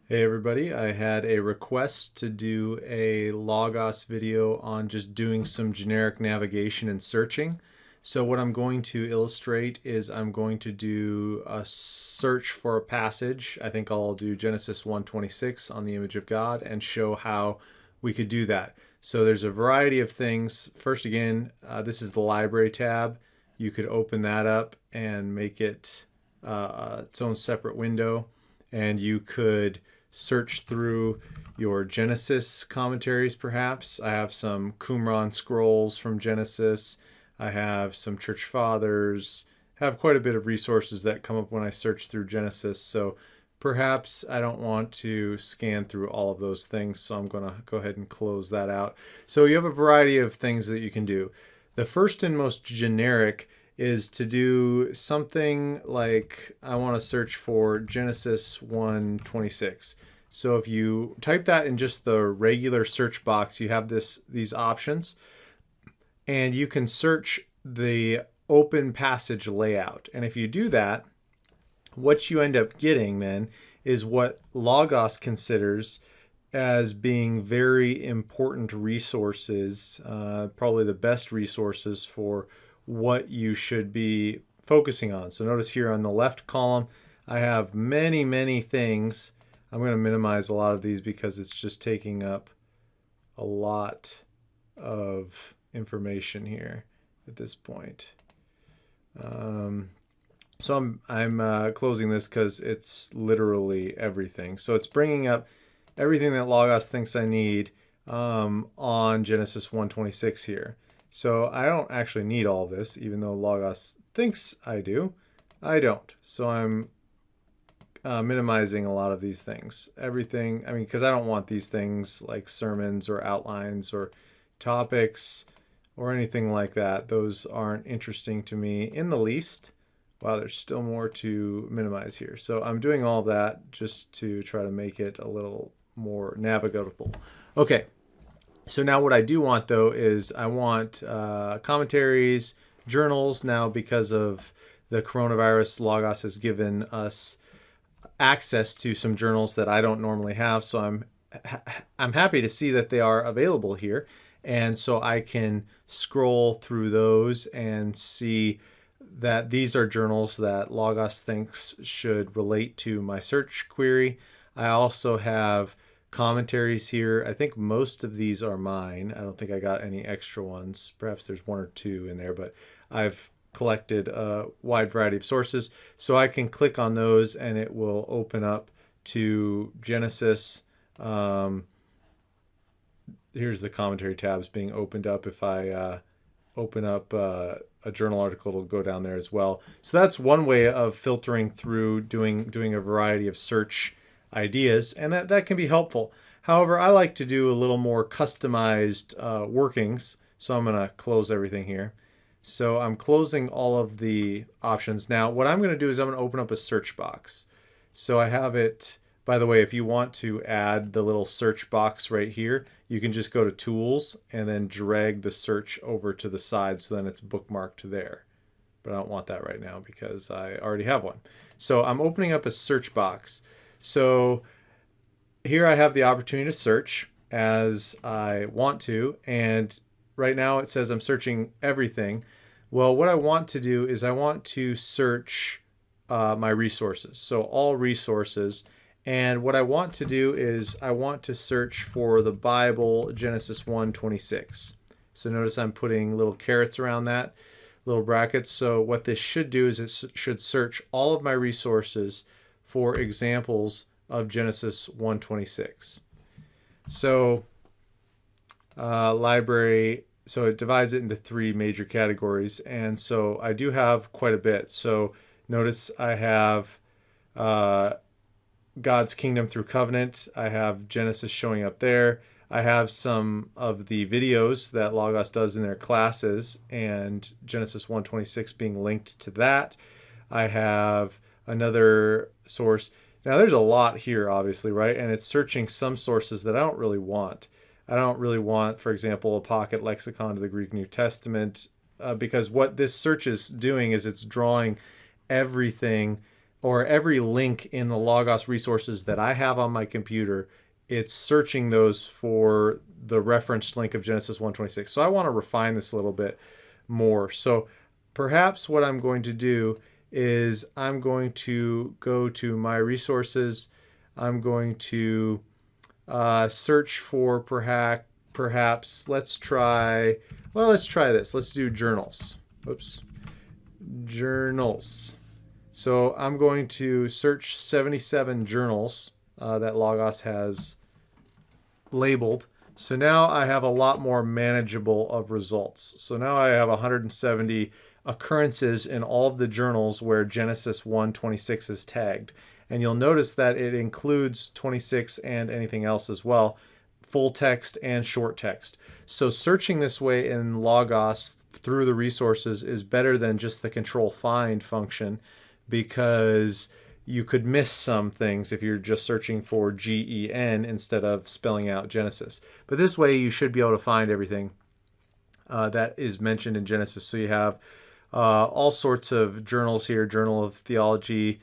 Hey everybody, I had a request to do a Logos video on just doing some generic navigation and searching. So what I'm going to illustrate is I'm going to do a search for a passage. I think I'll do Genesis 1:26 on the image of God and show how we could do that. So there's a variety of things. First again, this is the library tab. You could open that up and make it its own separate window, and you could search through your Genesis commentaries perhaps. I have some Qumran scrolls from Genesis. I have some church fathers. I have quite a bit of resources that come up when I search through Genesis. So perhaps I don't want to scan through all of those things. So I'm going to go ahead and close that out. So you have a variety of things that you can do. The first and most generic is to do something like I want to search for Genesis 1:26. So if you type that in just the regular search box, you have these options, and you can search the open passage layout. And if you do that, what you end up getting then is what Logos considers as being very important resources, probably the best resources for what you should be focusing on. So notice here on the left column, I have many things. I'm going to minimize a lot of these because it's just taking up a lot of information here at this point. So I'm closing this because it's literally everything. So it's bringing up everything that Logos thinks I need on Genesis 1:26 here. So I don't actually need all of this, even though Logos thinks I do. I don't. So I'm minimizing a lot of these things. Everything, I mean, because I don't want these things like sermons or outlines or topics or anything like that. Those aren't interesting to me in the least. Wow, there's still more to minimize here. So I'm doing all that just to try to make it a little more navigable. Okay, so now what I do want though is I want commentaries, journals. Now because of the coronavirus, Logos has given us access to some journals that I don't normally have. So I'm happy to see that they are available here. And so I can scroll through those and see that these are journals that Logos thinks should relate to my search query. I also have commentaries here. I think most of these are mine. I don't think I got any extra ones. Perhaps there's one or two in there, but I've collected a wide variety of sources. So I can click on those and it will open up to Genesis. Here's the commentary tabs being opened up. If I open up a journal article, it'll go down there as well. So that's one way of filtering through, doing a variety of search ideas, and that can be helpful. However, I like to do a little more customized workings, so I'm going to close everything here. So I'm closing all of the options. Now, what I'm going to do is I'm going to open up a search box. So I have it, by the way, if you want to add the little search box right here, you can just go to Tools and then drag the search over to the side so then it's bookmarked there. But I don't want that right now because I already have one. So I'm opening up a search box. So here I have the opportunity to search as I want to, and right now it says I'm searching everything. Well, what I want to do is I want to search my resources, so all resources. And what I want to do is I want to search for the Bible, Genesis 1:26. So notice I'm putting little carets around that, little brackets. So what this should do is it should search all of my resources for examples of Genesis 1:26. So library, so it divides it into three major categories. And so I do have quite a bit. So notice I have God's kingdom through covenant. I have Genesis showing up there. I have some of the videos that Logos does in their classes and Genesis 1:26 being linked to that. I have another source. Now there's a lot here, obviously, right? And it's searching some sources that I don't really want. I don't really want, for example, a pocket lexicon to the Greek New Testament, because what this search is doing is it's drawing everything or every link in the Logos resources that I have on my computer, it's searching those for the reference link of Genesis 1:26. So I want to refine this a little bit more. So perhaps what I'm going to do is I'm going to go to my resources. I'm going to search for perhaps let's try this. Let's do journals. Oops. Journals. So I'm going to search 77 journals that Logos has labeled. So now I have a lot more manageable of results. So now I have 170 occurrences in all of the journals where Genesis 1:26 is tagged. And you'll notice that it includes 26 and anything else as well, full text and short text. So searching this way in Logos through the resources is better than just the control find function, because you could miss some things if you're just searching for GEN instead of spelling out Genesis. But this way you should be able to find everything that is mentioned in Genesis. So you have all sorts of journals here: Journal of Theology,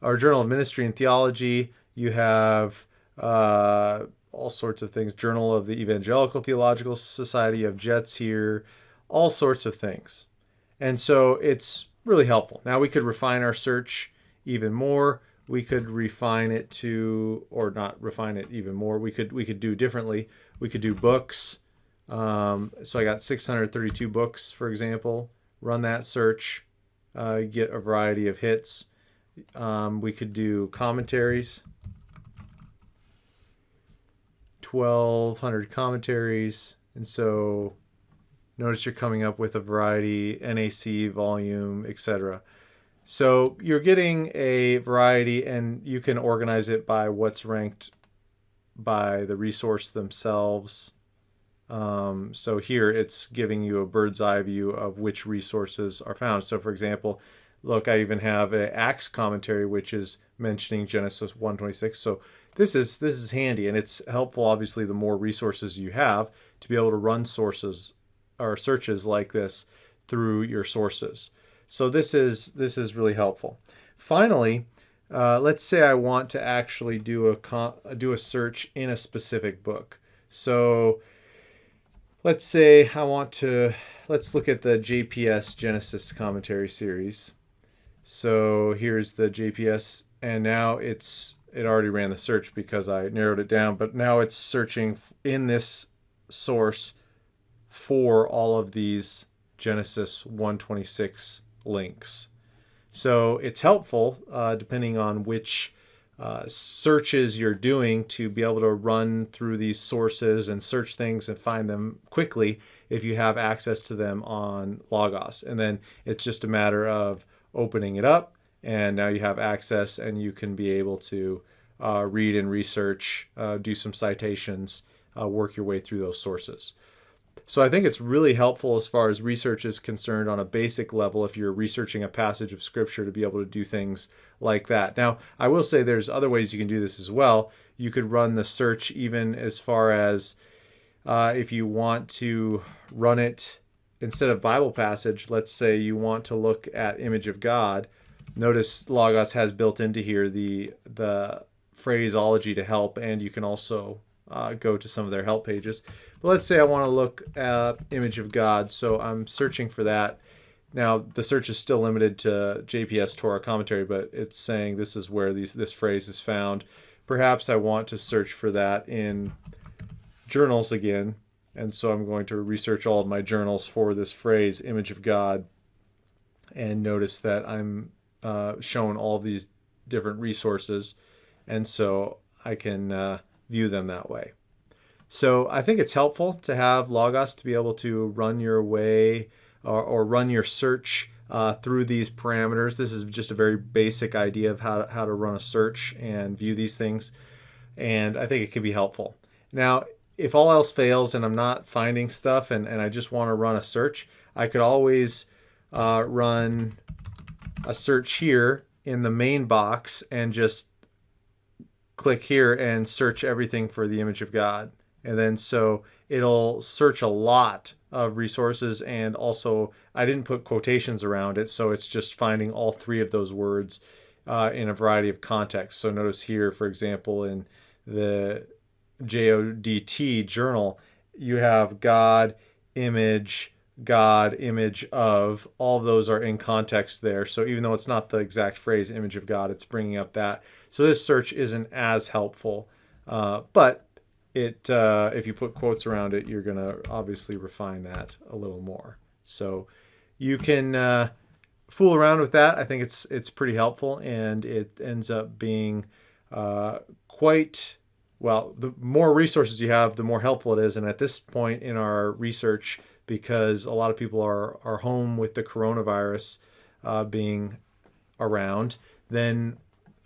or Journal of Ministry and Theology. You have all sorts of things: Journal of the Evangelical Theological Society of JETS here, all sorts of things. And so it's really helpful. Now we could refine our search even more. We could refine it to, or not refine it even more. We could do differently. We could do books. So I got 632 books, for example. Run that search, get a variety of hits. We could do commentaries. 1,200 commentaries. And so notice you're coming up with a variety: NAC, volume, etc. So you're getting a variety, and you can organize it by what's ranked by the resource themselves. So here it's giving you a bird's eye view of which resources are found. So for example, look, I even have an Acts commentary which is mentioning Genesis 1:26. So this is handy, and it's helpful, obviously, the more resources you have to be able to run sources or searches like this through your sources. So this is really helpful. Finally, let's say I want to actually do a search in a specific book. So let's say let's look at the JPS Genesis commentary series. So here's the JPS, and now it already ran the search because I narrowed it down, but now it's searching in this source for all of these Genesis 1:26 links. So it's helpful, depending on which searches you're doing, to be able to run through these sources and search things and find them quickly if you have access to them on Logos. And then it's just a matter of opening it up, and now you have access, and you can be able to read and research, do some citations, work your way through those sources. So I think it's really helpful as far as research is concerned on a basic level if you're researching a passage of Scripture to be able to do things like that. Now, I will say there's other ways you can do this as well. You could run the search even as far as if you want to run it instead of Bible passage. Let's say you want to look at image of God. Notice Logos has built into here the phraseology to help, and you can also go to some of their help pages. But let's say I want to look at image of God, so I'm searching for that. Now, the search is still limited to JPS Torah commentary, but it's saying this is where this phrase is found. Perhaps I want to search for that in journals again, and so I'm going to research all of my journals for this phrase, image of God, and notice that I'm shown all of these different resources, and so I can view them that way. So I think it's helpful to have Logos to be able to run your way or run your search through these parameters. This is just a very basic idea of how to run a search and view these things, and I think it can be helpful. Now, if all else fails and I'm not finding stuff and I just want to run a search, I could always run a search here in the main box and just click here and search everything for the image of God. And then so it'll search a lot of resources, and also I didn't put quotations around it, so it's just finding all three of those words in a variety of contexts. So notice here, for example, in the JODT journal, you have God, image of. All of those are in context there. So even though it's not the exact phrase image of God, it's bringing up that. So this search isn't as helpful, but if you put quotes around it, you're going to obviously refine that a little more. So you can fool around with that. I think it's pretty helpful, and it ends up being quite well. The more resources you have, the more helpful it is. And at this point in our research, because a lot of people are home with the coronavirus being around, then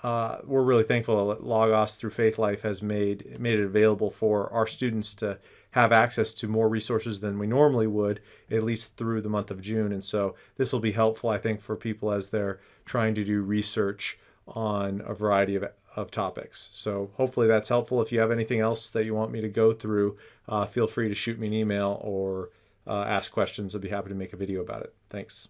we're really thankful that Logos through Faithlife has made it available for our students to have access to more resources than we normally would, at least through the month of June. And so this will be helpful, I think, for people as they're trying to do research on a variety of topics. So hopefully that's helpful. If you have anything else that you want me to go through, feel free to shoot me an email or ask questions. I'd be happy to make a video about it. Thanks.